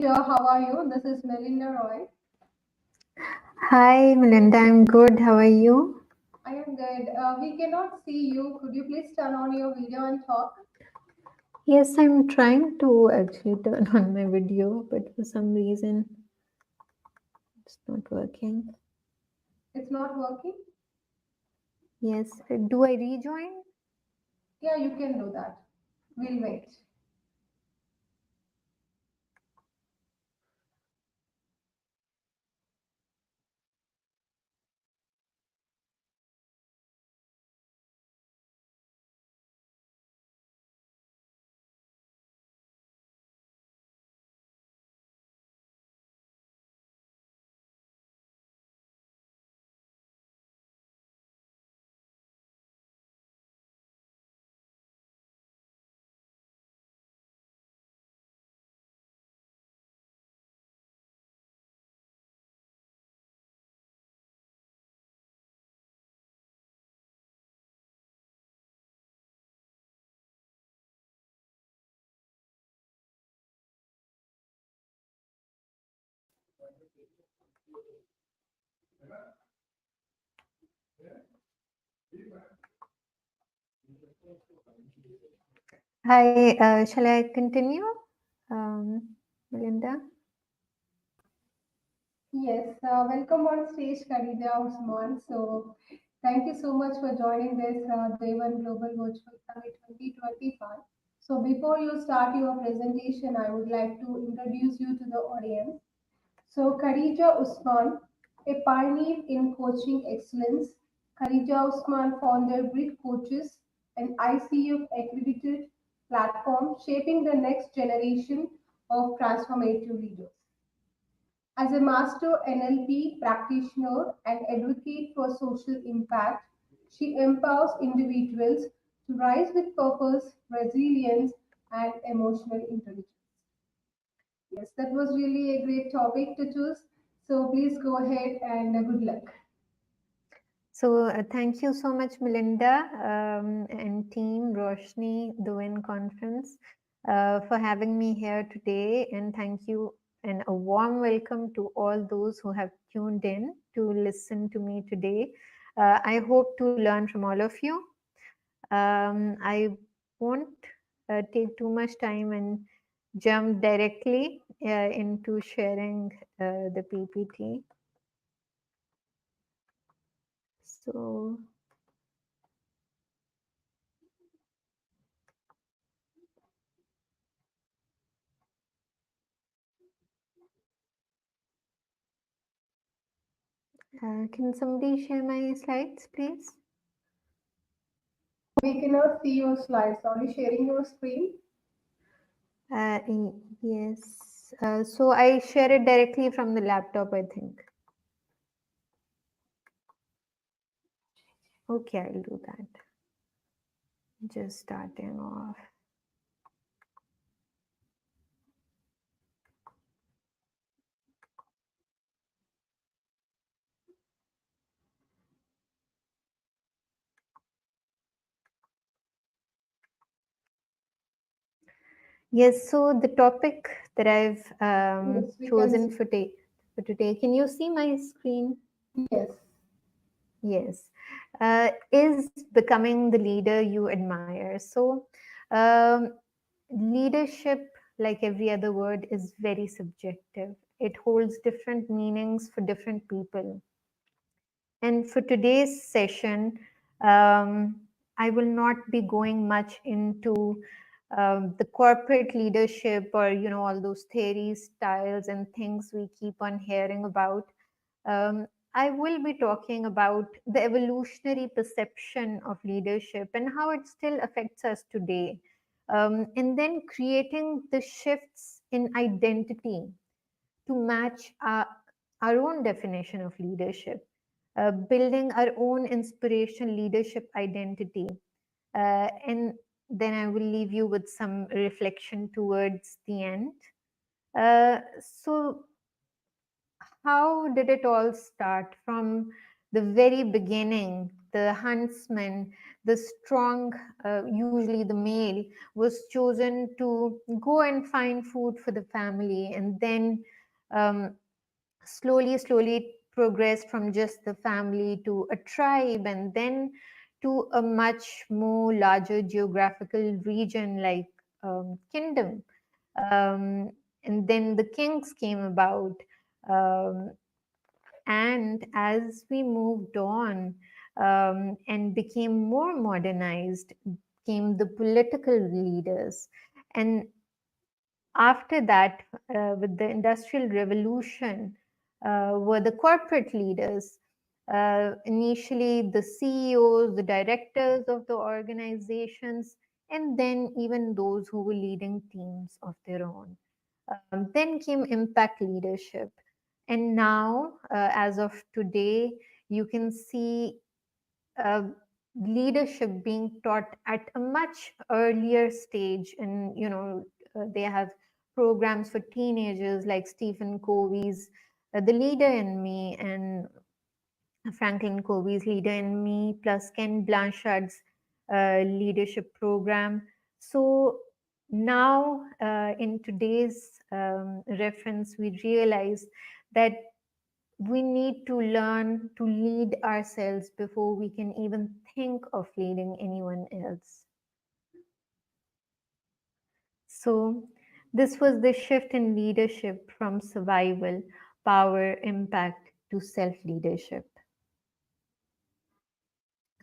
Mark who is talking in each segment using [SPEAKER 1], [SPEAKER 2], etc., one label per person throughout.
[SPEAKER 1] How are you? This is Melinda Roy.
[SPEAKER 2] Hi, Melinda. I'm good. How are you?
[SPEAKER 1] I am good. We cannot see you. Could you please turn on your video and talk?
[SPEAKER 2] Yes, I'm trying to actually turn on my video, but for some reason it's not working.
[SPEAKER 1] It's not working?
[SPEAKER 2] Yes, do I rejoin?
[SPEAKER 1] Yeah, you can do that. We'll wait.
[SPEAKER 2] Hi, shall I continue, Melinda?
[SPEAKER 1] Yes, welcome on stage, Khadija Usman. So, thank you so much for joining this Day One Global Virtual Summit 2025. So, before you start your presentation, I would like to introduce you to the audience. So, Khadija Usman, a pioneer in coaching excellence. Khadija Usman founded Grid Coaches, an ICF accredited platform shaping the next generation of transformative leaders. As a master NLP practitioner and advocate for social impact, she empowers individuals to rise with purpose, resilience, and emotional intelligence. Yes, that was really a great topic to choose. So please go ahead and good luck.
[SPEAKER 2] So, thank you so much, Melinda, and team Roshni, the WIN conference, for having me here today. And thank you and a warm welcome to all those who have tuned in to listen to me today. I hope to learn from all of you. I won't take too much time and jump directly into sharing the PPT. So, can somebody share my slides, please?
[SPEAKER 1] We cannot see your slides. Are you sharing your screen?
[SPEAKER 2] Yes. So I share it directly from the laptop, I think. Okay, I'll do that. Just starting off. Yes, so the topic that I've
[SPEAKER 1] Yes, we can
[SPEAKER 2] chosen
[SPEAKER 1] see.
[SPEAKER 2] for today, can you see my screen?
[SPEAKER 1] Yes.
[SPEAKER 2] Yes, is becoming the leader you admire. So, leadership, like every other word, is very subjective. It holds different meanings for different people. And for today's session, I will not be going much into the corporate leadership or all those theories, styles, and things we keep on hearing about. I will be talking about the evolutionary perception of leadership and how it still affects us today. And then creating the shifts in identity to match our own definition of leadership, building our own inspirational leadership identity. And then I will leave you with some reflection towards the end. So, how did it all start from the very beginning? the huntsman, the strong, usually the male, was chosen to go and find food for the family, and then um, slowly it progressed from just the family to a tribe, and then to a much more larger geographical region like kingdom. um, and then the kings came about. um, and as we moved on and became more modernized, came the political leaders. And after that, with the Industrial Revolution, were the corporate leaders. Initially, the CEOs, the directors of the organizations, and then even those who were leading teams of their own. Then came impact leadership. And now, as of today, you can see uh, leadership being taught at a much earlier stage. And, they have programs for teenagers like Stephen Covey's The Leader in Me, and Franklin Covey's Leader in Me, plus Ken Blanchard's leadership program. So now, in today's reference, we realize that we need to learn to lead ourselves before we can even think of leading anyone else. So, this was the shift in leadership from survival, power, impact to self leadership.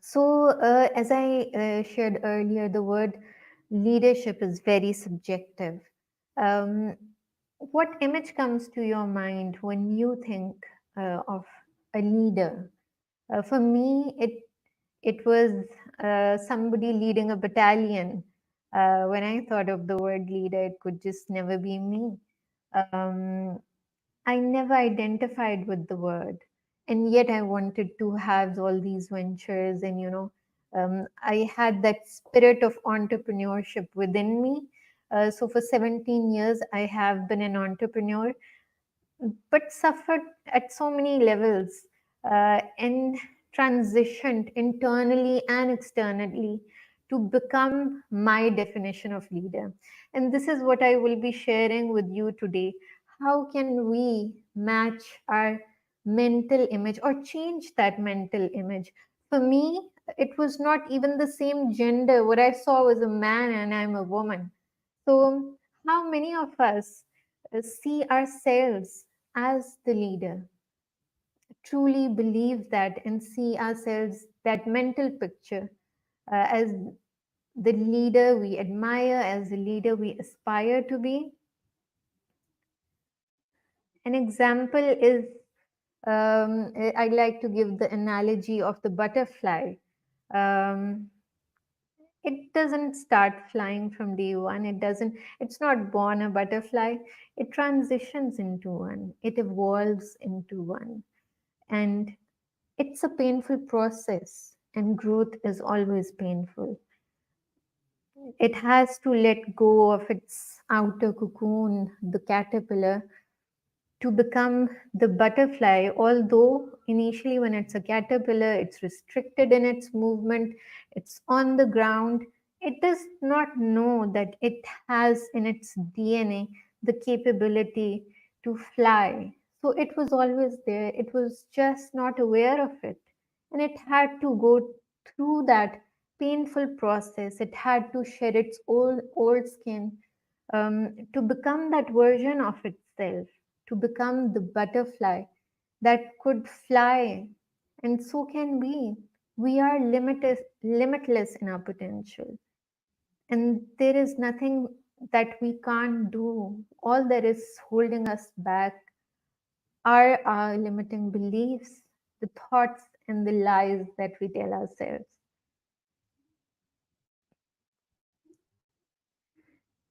[SPEAKER 2] So, as I shared earlier, the word leadership is very subjective. Um, what image comes to your mind when you think of a leader? For me, it was somebody leading a battalion. When I thought of the word leader, it could just never be me. Um, I never identified with the word, and yet I wanted to have all these ventures, and I had that spirit of entrepreneurship within me. So for 17 years, I have been an entrepreneur, but suffered at so many levels and transitioned internally and externally to become my definition of leader. And this is what I will be sharing with you today. How can we match our mental image or change that mental image? For me, it was not even the same gender. What I saw was a man and I'm a woman. So, how many of us see ourselves as the leader, truly believe that, and see ourselves, that mental picture, as the leader we admire, as the leader we aspire to be? An example is, I'd like to give the analogy of the butterfly. Um, it doesn't start flying from day one. It's not born a butterfly. It transitions into one. It evolves into one. And it's a painful process, and growth is always painful. It has to let go of its outer cocoon, the caterpillar, to become the butterfly. Although initially, when it's a caterpillar, it's restricted in its movement, it's on the ground, it does not know that it has in its DNA the capability to fly. So it was always there, it was just not aware of it. And it had to go through that painful process. It had to shed its old skin to become that version of itself, to become the butterfly that could fly. And so can we. We are limitless in our potential. And there is nothing that we can't do. All that is holding us back are our limiting beliefs, the thoughts and the lies that we tell ourselves.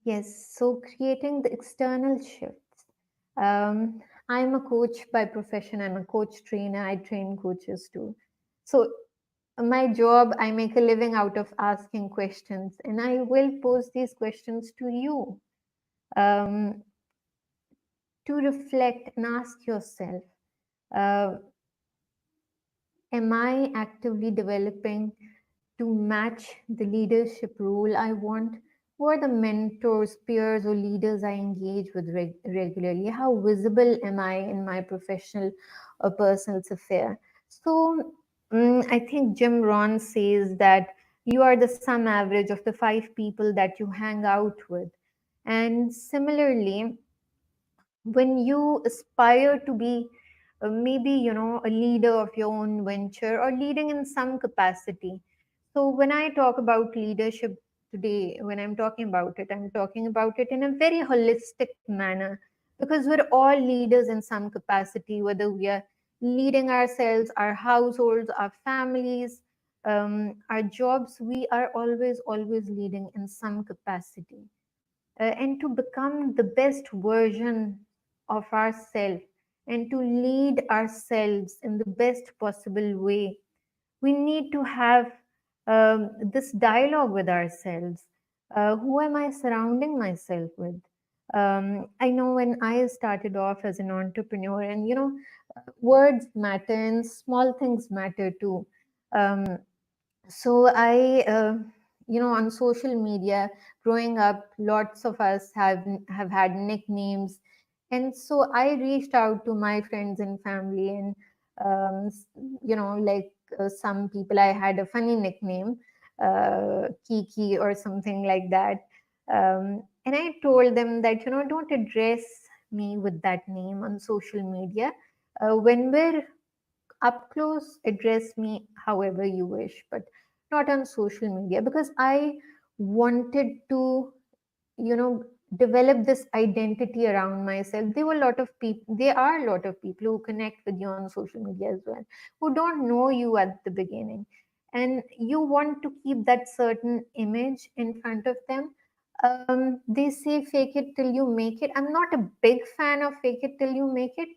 [SPEAKER 2] Yes, so creating the external shifts. Um, I'm a coach by profession. I'm a coach trainer. I train coaches too. So my job, I make a living out of asking questions, and I will pose these questions to you um, to reflect and ask yourself, uh, Am I actively developing to match the leadership role I want? Who are the mentors, peers, or leaders I engage with regularly? How visible am I in my professional or personal affair? So, I think Jim Rohn says that you are the sum average of the five people that you hang out with. And similarly, when you aspire to be maybe a leader of your own venture or leading in some capacity. So when I talk about leadership today, when I'm talking about it, I'm talking about it in a very holistic manner, because we're all leaders in some capacity, whether we are leading ourselves, our households, our families, our jobs. We are always leading in some capacity, and to become the best version of ourselves and to lead ourselves in the best possible way, we need to have this dialogue with ourselves. Who am I surrounding myself with? I know when I started off as an entrepreneur, and words matter and small things matter too. Um, so on social media, growing up, lots of us have had nicknames, and so I reached out to my friends and family, and um, s- like some people, I had a funny nickname, Kiki or something like that, and I told them that don't address me with that name on social media. When we're up close, address me however you wish, but not on social media, because I wanted to you know develop this identity around myself. There are a lot of people who connect with you on social media as well, who don't know you at the beginning, and you want to keep that certain image in front of them. They say fake it till you make it. I'm not a big fan of fake it till you make it,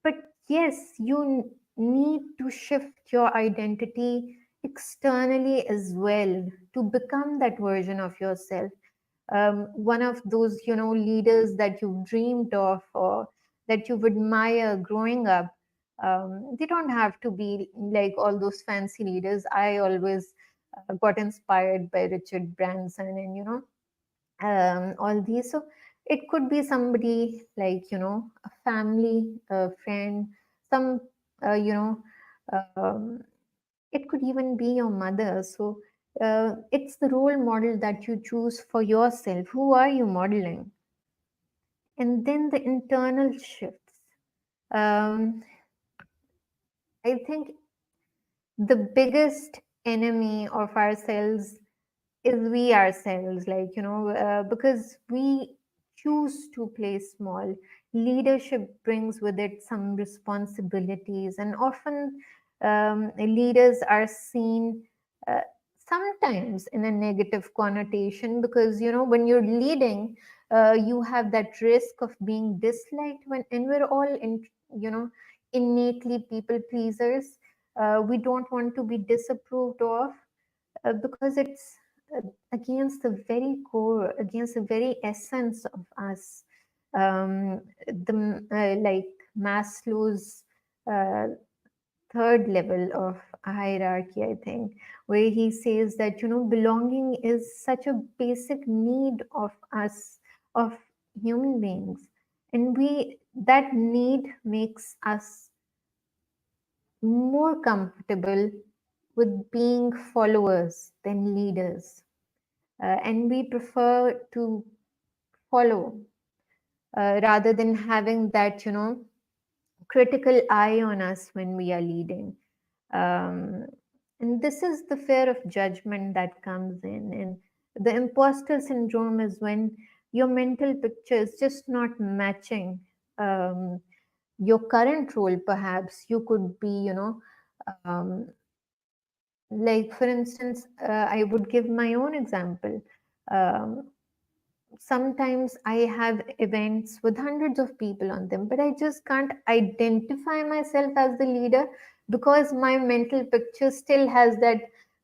[SPEAKER 2] but yes, you need to shift your identity externally as well to become that version of yourself. One of those, leaders that you've dreamed of or that you've admired growing up. They don't have to be like all those fancy leaders. I always got inspired by Richard Branson and, all these. So it could be somebody like a family, a friend, some uh, you know um, it could even be your mother. So it's the role model that you choose for yourself. Who are you modeling? And then the internal shifts. um, I think the biggest enemy of ourselves is we ourselves, like because we choose to play small. Leadership brings with it some responsibilities, and often leaders are seen uh, sometimes in a negative connotation, because when you're leading, you have that risk of being disliked, and we're all you know innately people pleasers. We don't want to be disapproved of, because it's against the very core, against the very essence of us. Like Maslow's uh, third level of hierarchy, I think, where he says that belonging is such a basic need of us, of human beings, and we that need makes us more comfortable with being followers than leaders. And we prefer to follow rather than having that critical eye on us when we are leading. um, and this is the fear of judgment that comes in, and the imposter syndrome is when your mental picture is just not matching um, your current role. Perhaps you could be um, like, for instance, I would give my own example. um, Sometimes I have events with hundreds of people on them, but I just can't identify myself as the leader, because my mental picture still has that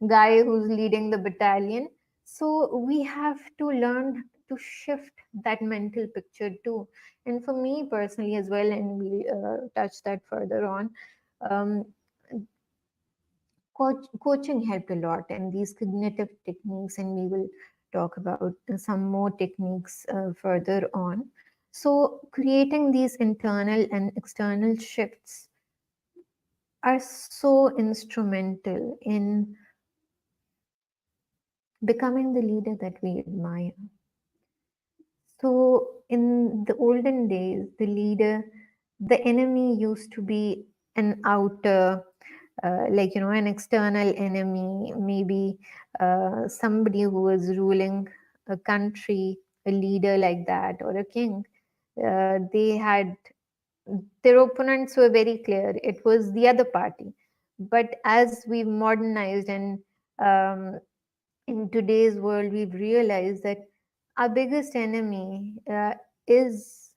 [SPEAKER 2] guy who's leading the battalion. So we have to learn to shift that mental picture too. And for me personally as well, and we'll touch that further on. Um, coaching helped a lot, and these cognitive techniques, and we will talk about some more techniques further on. So creating these internal and external shifts are so instrumental in becoming the leader that we admire. So in the olden days, the enemy used to be an outer, like, an external enemy, maybe somebody who was ruling a country, a leader like that, or a king. They had their opponents were very clear. It was the other party. But as we've modernized and um, in today's world, we've realized that our biggest enemy is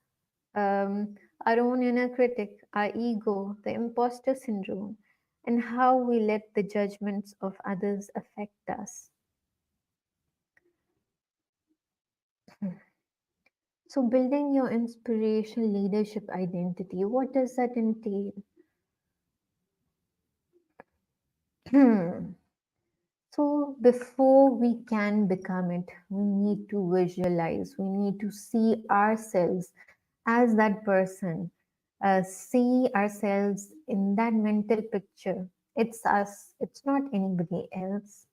[SPEAKER 2] our own inner critic, our ego, the imposter syndrome, and how we let the judgments of others affect us. So, building your inspirational leadership identity, what does that entail? So, before we can become it, we need to visualize, we need to see ourselves as that person, see ourselves in that mental picture. It's us, it's not anybody else.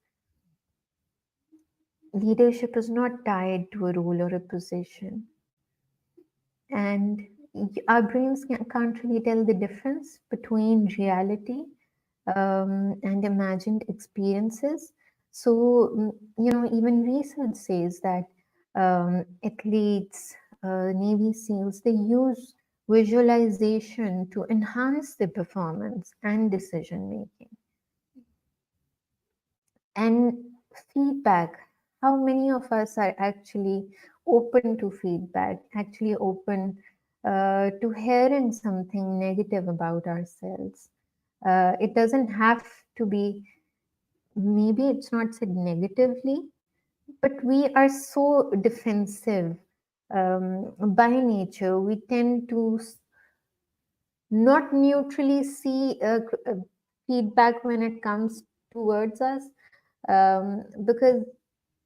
[SPEAKER 2] Leadership is not tied to a role or a position. And our brains can't really tell the difference between reality and imagined experiences. So, even research says that athletes, Navy SEALs, they use visualization to enhance their performance and decision making. And feedback, how many of us are actually open to feedback, actually open to hearing something negative about ourselves? It doesn't have to be, maybe it's not said negatively, but we are so defensive by nature. We tend to not neutrally see feedback when it comes towards us, because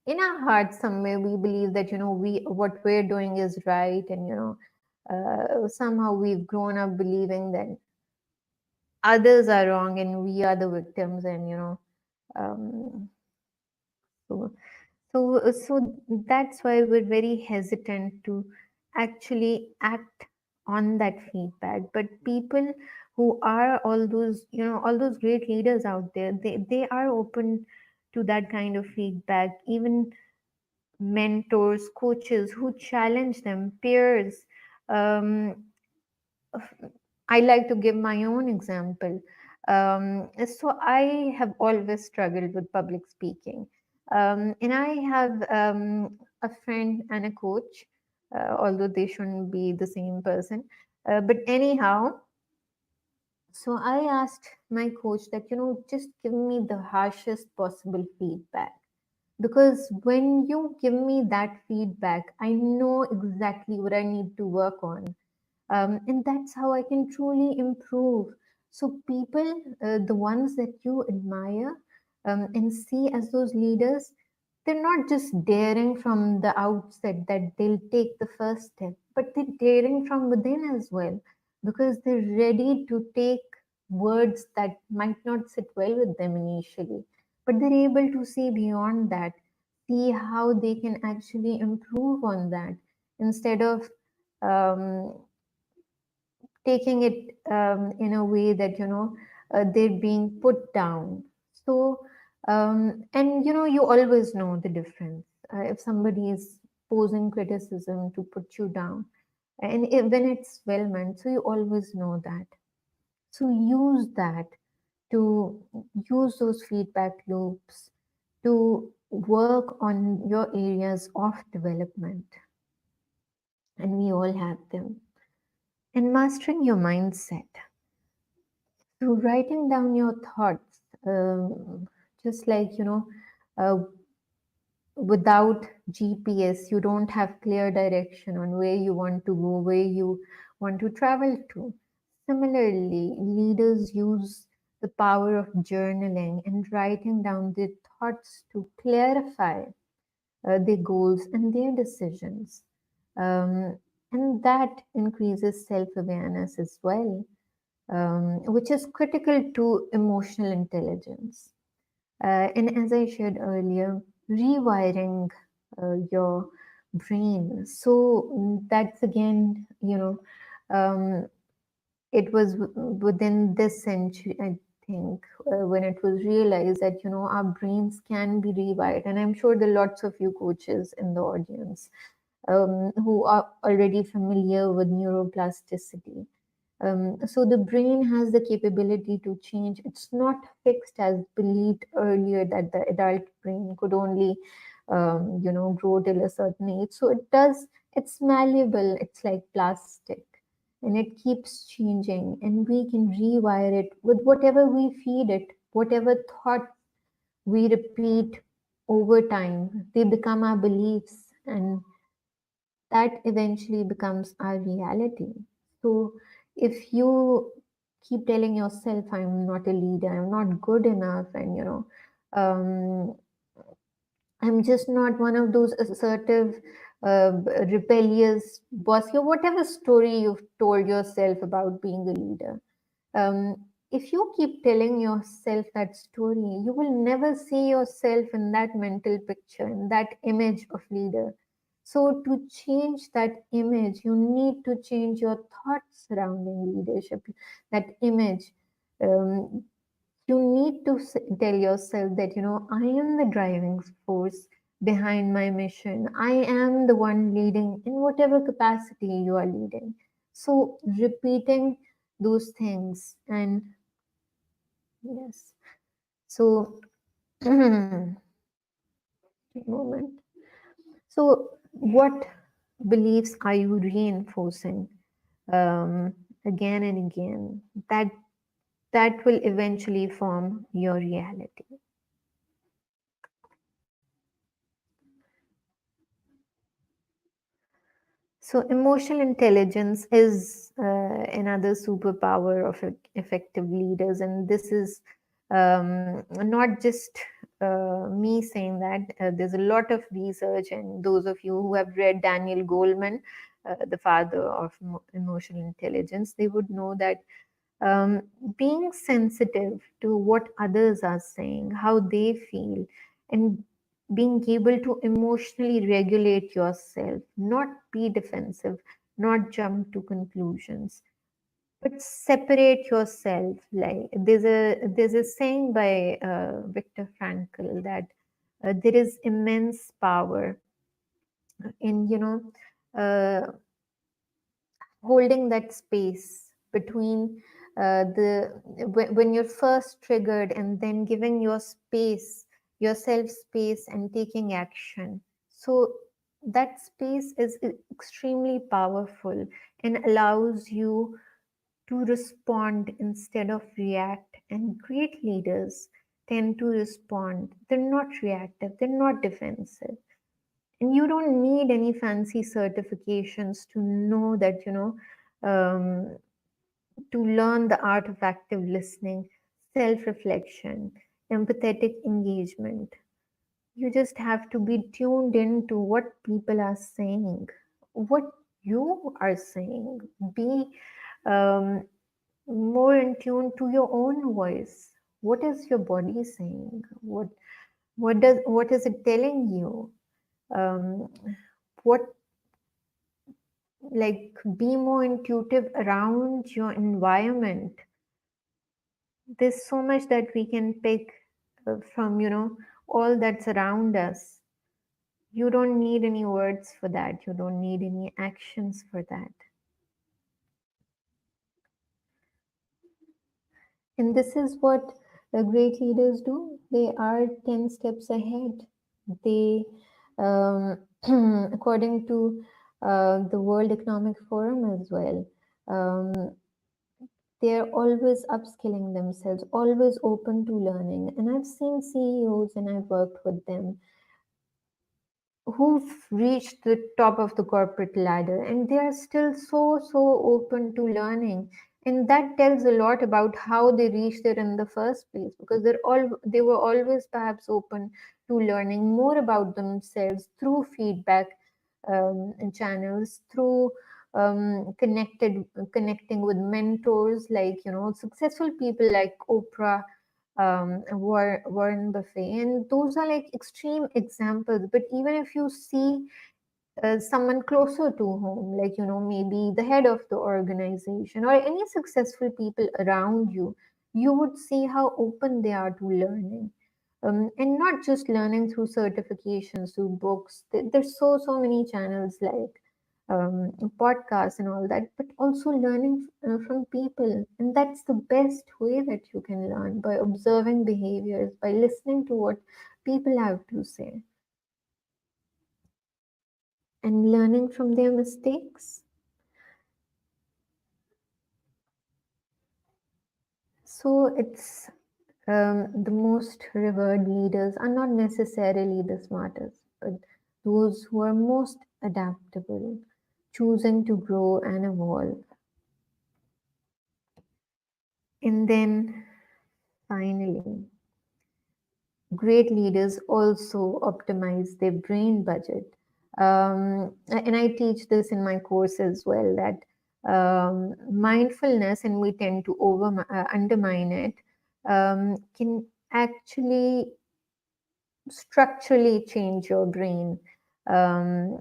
[SPEAKER 2] in our hearts somewhere we believe that we what we're doing is right, and somehow we've grown up believing that others are wrong and we are the victims, and um, so so that's why we're very hesitant to actually act on that feedback. But people who are all those great leaders out there, they are open to that kind of feedback. Even mentors, coaches who challenge them, peers. Um, I like to give my own example. So I have always struggled with public speaking, and I have a friend and a coach, although they shouldn't be the same person. But anyhow, so I asked my coach that just give me the harshest possible feedback, because when you give me that feedback, I know exactly what I need to work on, and that's how I can truly improve. So people, the ones that you admire and see as those leaders, they're not just daring from the outset that they'll take the first step, but they're daring from within as well, because they're ready to take words that might not sit well with them initially, but they're able to see beyond that, see how they can actually improve on that, instead of um, taking it in a way that they're being put down. So and you always know the difference if somebody is posing criticism to put you down, and when it's well meant, so you always know that. So use that to use those feedback loops to work on your areas of development, and we all have them. And mastering your mindset. So writing down your thoughts, just like uh, without GPS, you don't have clear direction on where you want to go, where you want to travel to. Similarly, leaders use the power of journaling and writing down their thoughts to clarify their goals and their decisions. Um, and that increases self awareness as well, which is critical to emotional intelligence. And as I shared earlier, rewiring your brain. So that's again, it was within this century, I think, when it was realized that, our brains can be rewired. And I'm sure there are lots of you coaches in the audience who are already familiar with neuroplasticity. So the brain has the capability to change. It's not fixed as believed earlier that the adult brain could only, grow till a certain age. So it does. It's malleable. It's like plastic, and it keeps changing. And we can rewire it with whatever we feed it, whatever thought we repeat over time. They become our beliefs, and that eventually becomes our reality. So if you keep telling yourself, I'm not a leader, I'm not good enough, and um, I'm just not one of those assertive, rebellious boss, whatever story you've told yourself about being a leader, if you keep telling yourself that story, you will never see yourself in that mental picture, in that image of leader. So, to change that image, you need to change your thoughts surrounding leadership, that image. Um, you need to tell yourself that, I am the driving force behind my mission. I am the one leading in whatever capacity you are leading. So, repeating those things and yes. So, moment. So, what beliefs are you reinforcing again and again? That will eventually form your reality. So, emotional intelligence is another superpower of effective leaders, and this is not just me saying that. There's a lot of research, and those of you who have read Daniel Goleman, the father of emotional intelligence, they would know that um, being sensitive to what others are saying, how they feel, and being able to emotionally regulate yourself, not be defensive, not jump to conclusions, but separate yourself. Like there's a saying by Viktor Frankl that there is immense power in holding that space between the when you're first triggered and then giving yourself space and taking action. So that space is extremely powerful and allows you to respond instead of react, and great leaders tend to respond. They're not reactive, they're not defensive, and you don't need any fancy certifications to know that, to learn the art of active listening, self reflection, empathetic engagement. You just have to be tuned into what people are saying, what you are saying. Be um, more in tune to your own voice. What is your body saying? What is it telling you? Um, what like be more intuitive around your environment. There's so much that we can pick from all that's around us. You don't need any words for that, you don't need any actions for that. And this is what great leaders do. They are 10 steps ahead. They according to the World Economic Forum as well, they're always upskilling themselves, always open to learning. And I've seen CEOs and I've worked with them who've reached the top of the corporate ladder and they are still so open to learning. And that tells a lot about how they reached there in the first place, because they were always perhaps open to learning more about themselves through feedback and channels, through connecting with mentors like, successful people like Oprah, Warren Buffet, and those are like extreme examples. But even if you see someone closer to home, like, maybe the head of the organization or any successful people around you, you would see how open they are to learning. And not just learning through certifications, through books. There's so many channels like podcasts and all that, but also learning from people. And that's the best way that you can learn, by observing behaviors, by listening to what people have to say and learning from their mistakes. So it's the most revered leaders are not necessarily the smartest, but those who are most adaptable, choosing to grow and evolve. And then finally, great leaders also optimize their brain budget. And I teach this in my course as well, that mindfulness, and we tend to undermine it, can actually structurally change your brain. Um,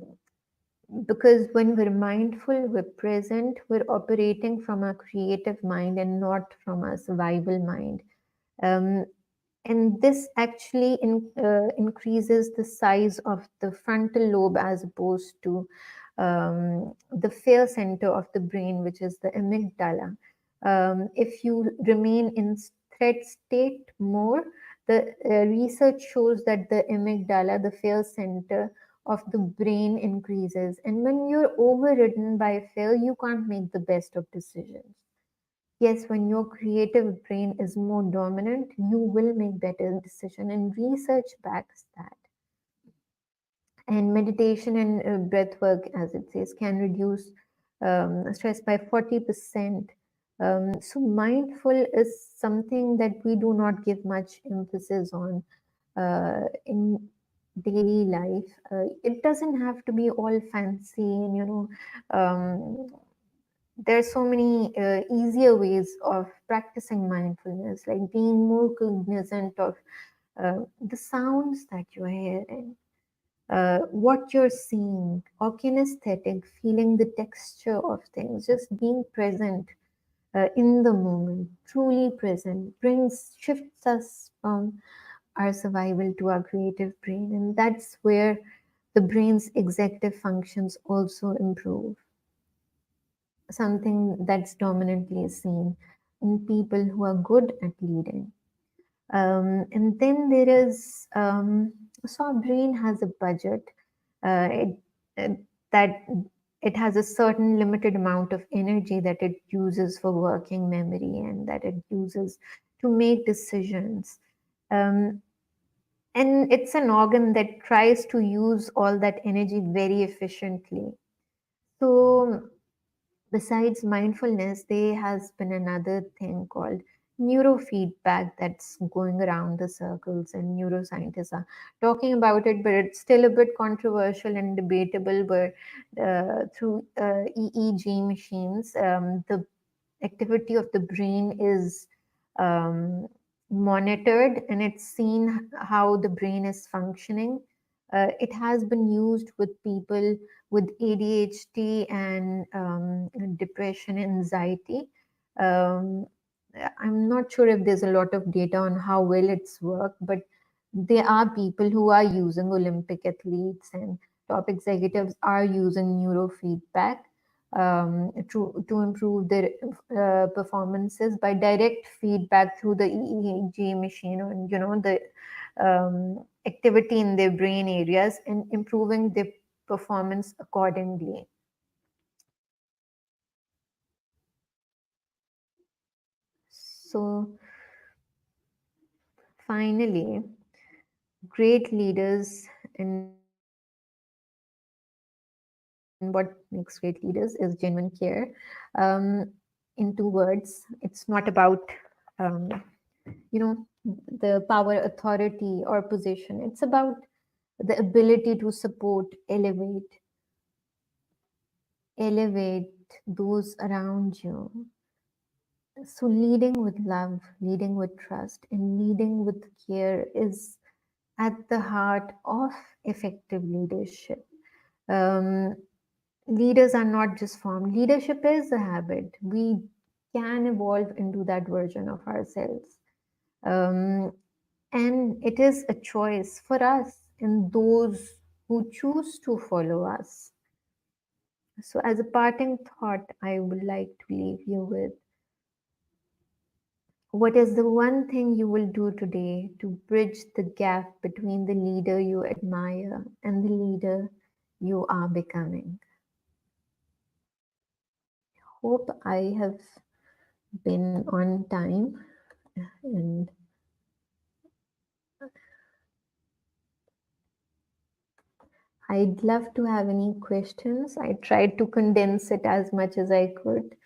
[SPEAKER 2] because when we're mindful, we're present, we're operating from a creative mind and not from a survival mind. Um, and this actually increases the size of the frontal lobe as opposed to the fear center of the brain, which is the amygdala. If you remain in threat state more, the research shows that the amygdala, the fear center of the brain, increases. And when you're overridden by fear, you can't make the best of decisions. Yes, when your creative brain is more dominant, you will make better decision, and research backs that. And meditation and breath work, as it says, can reduce stress by 40%. So mindful is something that we do not give much emphasis on in daily life. It doesn't have to be all fancy and, um, there are so many easier ways of practicing mindfulness, like being more cognizant of the sounds that you're hearing, what you're seeing, or kinesthetic, feeling the texture of things, just being present in the moment, truly present, shifts us from our survival to our creative brain. And that's where the brain's executive functions also improve, something that's dominantly seen in people who are good at leading. And then there is, so our brain has a budget, it, that it has a certain limited amount of energy that it uses for working memory and that it uses to make decisions. Um, and it's an organ that tries to use all that energy very efficiently. So besides mindfulness, there has been another thing called neurofeedback that's going around the circles, and neuroscientists are talking about it, but it's still a bit controversial and debatable. But through EEG machines, the activity of the brain is um, monitored, and it's seen how the brain is functioning. It has been used with people with ADHD and depression, anxiety. Um, I'm not sure if there's a lot of data on how well it's worked, but there are people who are using, Olympic athletes and top executives are using neurofeedback to improve their performances by direct feedback through the EEG machine, or the activity in their brain areas, and improving their performance accordingly. So finally, great leaders, and what makes great leaders is genuine care. Um, into words. It's not about, um, you know, the power, authority, or position. It's about the ability to support, elevate those around you. So, leading with love, leading with trust, and leading with care is at the heart of effective leadership. Um, Leaders are not just formed, leadership is a habit. We can evolve into that version of ourselves. Um, and it is a choice for us and those who choose to follow us. So, as a parting thought, I would like to leave you with, what is the one thing you will do today to bridge the gap between the leader you admire and the leader you are becoming? Hope I have been on time, and I'd love to have any questions. I tried to condense it as much as I could.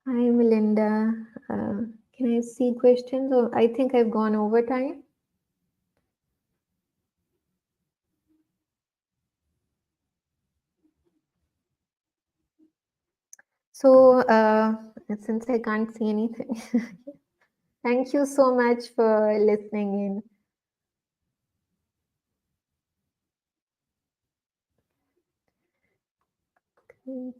[SPEAKER 2] Hi, Melinda. Can I see questions? Or I think I've gone over time. So, since I can't see anything, thank you so much for listening in.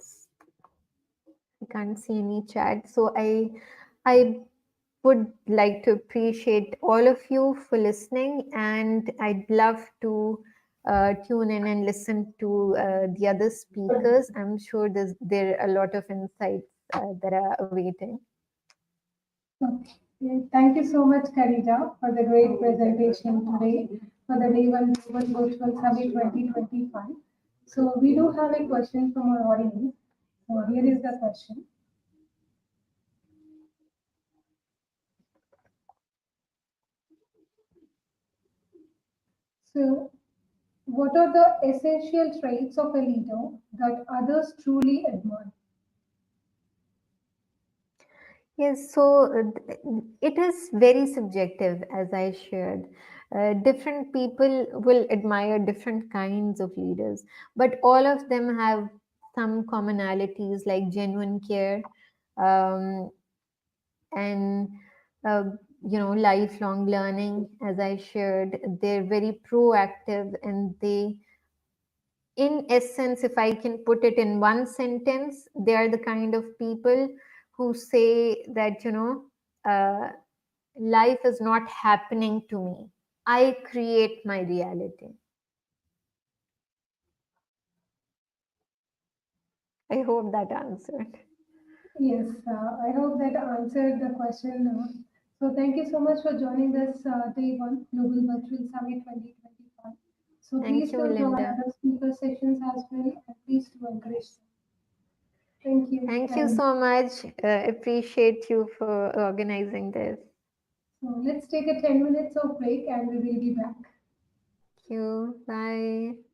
[SPEAKER 2] I can't see any chat. So I would like to appreciate all of you for listening, and I'd love to tune in and listen to the other speakers. I'm sure there are a lot of insights that are awaiting.
[SPEAKER 1] Okay. Thank you so much, Karija, for the great presentation today for the Day 1 Global Virtual Summit 2025. So we do have a question from our audience. So here is the question. So what are the essential traits of a leader that others truly admire?
[SPEAKER 2] Yes, so it is very subjective, as I shared. Different people will admire different kinds of leaders, but all of them have some commonalities like genuine care, um, and uh, lifelong learning. As I shared, they're very proactive, and they, in essence, if I can put it in one sentence, they are the kind of people who say that, uh, life is not happening to me, I create my reality. I hope that answered.
[SPEAKER 1] Yes, I hope that answered the question. So thank you so much for joining this Day 1 Global Virtual Summit 2025. So
[SPEAKER 2] Thank
[SPEAKER 1] please
[SPEAKER 2] you,
[SPEAKER 1] do join
[SPEAKER 2] Linda.
[SPEAKER 1] other speaker sessions as well, and please do encourage them. Thank you.
[SPEAKER 2] Thank you
[SPEAKER 1] And
[SPEAKER 2] so much. Appreciate you for organizing this.
[SPEAKER 1] so let's take a 10 minutes of break and we will be back.
[SPEAKER 2] Thank you. Bye.